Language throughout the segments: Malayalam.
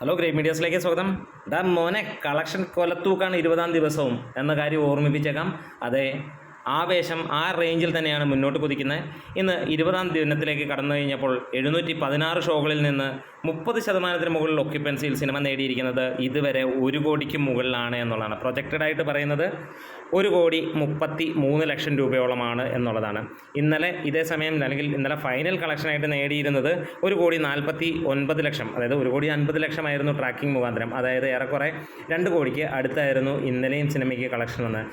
ഹലോ ഗ്രേറ്റ് മീഡിയാസിലേക്ക് സ്വാഗതം. മോനെ, കളക്ഷൻ കൊലത്തൂക്കാണ് 20-ാം ദിവസവും എന്ന കാര്യം ഓർമ്മിപ്പിച്ചേക്കാം. അതെ, ആവേശം ആ റേഞ്ചിൽ തന്നെയാണ് മുന്നോട്ട് കുതിക്കുന്നത്. ഇന്ന് 20-ാം ദിനത്തിലേക്ക് കടന്നു കഴിഞ്ഞപ്പോൾ 716 ഷോകളിൽ നിന്ന് 30% മുകളിൽ ഒക്യുപ്പൻസിയിൽ സിനിമ നേടിയിരിക്കുന്നത് ഇതുവരെ 1 കോടിക്ക് മുകളിലാണ് എന്നുള്ളതാണ്. പ്രൊജക്റ്റഡ് ആയിട്ട് പറയുന്നത് 1,33,00,000 രൂപയോളമാണ് എന്നുള്ളതാണ്. ഇന്നലെ ഇതേ സമയം അല്ലെങ്കിൽ ഇന്നലെ ഫൈനൽ കളക്ഷനായിട്ട് നേടിയിരുന്നത് 1,49,00,000, അതായത് 1,50,00,000 ആയിരുന്നു ട്രാക്കിംഗ് മുഖാന്തരം. അതായത് ഏറെക്കുറെ 2 കോടിക്ക് അടുത്തായിരുന്നു ഇന്നലെയും സിനിമയ്ക്ക് കളക്ഷൻ വന്നത്.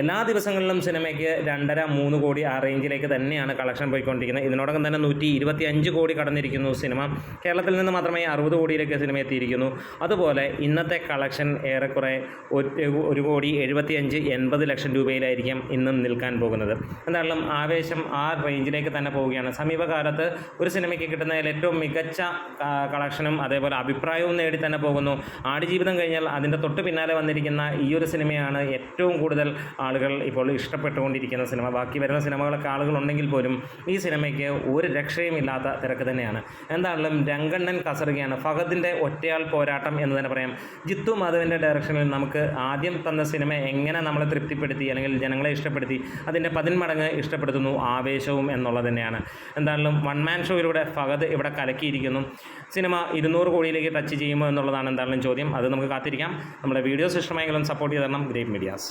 എല്ലാ ദിവസങ്ങളിലും സിനിമയ്ക്ക് 2.5-3 കോടി ആ റേഞ്ചിലേക്ക് തന്നെയാണ് കളക്ഷൻ പോയിക്കൊണ്ടിരിക്കുന്നത്. ഇതിനോടകം തന്നെ 125 കോടി കടന്നിരിക്കുന്നു സിനിമ. കേരളത്തിൽ നിന്ന് മാത്രമേ 60 കോടിയിലേക്ക് സിനിമ എത്തിയിരിക്കുന്നു. അതുപോലെ ഇന്നത്തെ കളക്ഷൻ ഏറെക്കുറെ 1,75,80,00,000 രൂപയിലായിരിക്കും ഇന്നും നിൽക്കാൻ പോകുന്നത്. എന്തായാലും ആവേശം ആ റേഞ്ചിലേക്ക് തന്നെ പോവുകയാണ്. സമീപകാലത്ത് ഒരു സിനിമയ്ക്ക് കിട്ടുന്നതിൽ ഏറ്റവും മികച്ച കളക്ഷനും അതേപോലെ അഭിപ്രായവും നേടി തന്നെ പോകുന്നു. ആടുജീവിതം കഴിഞ്ഞാൽ അതിൻ്റെ തൊട്ട് പിന്നാലെ വന്നിരിക്കുന്ന ഈ ഒരു സിനിമയാണ് ഏറ്റവും കൂടുതൽ ആളുകൾ ഇപ്പോൾ ഇഷ്ടപ്പെട്ടുകൊണ്ടിരിക്കുന്ന സിനിമ. ബാക്കി വരുന്ന സിനിമകളൊക്കെ ആളുകളുണ്ടെങ്കിൽ പോലും ഈ സിനിമയ്ക്ക് ഒരു രക്ഷയും ഇല്ലാത്ത തിരക്ക് തന്നെയാണ്. എന്തായാലും രംഗണ്ണൻ കസറുകയാണ്. ഫഹദിൻ്റെ ഒറ്റയാൾ പോരാട്ടം എന്ന് തന്നെ പറയാം. ജിത്തു മാധവൻ്റെ ഡയറക്ഷനിൽ നമുക്ക് ആദ്യം തന്ന സിനിമ എങ്ങനെ നമ്മളെ തൃപ്തിപ്പെടുത്തി അല്ലെങ്കിൽ ജനങ്ങളെ ഇഷ്ടപ്പെടുത്തി, അതിൻ്റെ 10 മടങ്ങ് ഇഷ്ടപ്പെടുത്തുന്നു ആവേശവും എന്നുള്ളത് തന്നെയാണ്. എന്തായാലും വൺ മാൻ ഷോയിലൂടെ ഫഹദ് ഇവിടെ കലക്കിയിരിക്കുന്നു. സിനിമ 200 കോടിയിലേക്ക് ടച്ച് ചെയ്യുമോ എന്നുള്ളതാണ് എന്തായാലും ചോദ്യം. അത് നമുക്ക് കാത്തിരിക്കാം. നമ്മുടെ വീഡിയോസ് ഇഷ്ടമായെങ്കിലും സപ്പോർട്ട് ചെയ്ത് തരണം ഗ്രേറ്റ് മീഡിയാസ്.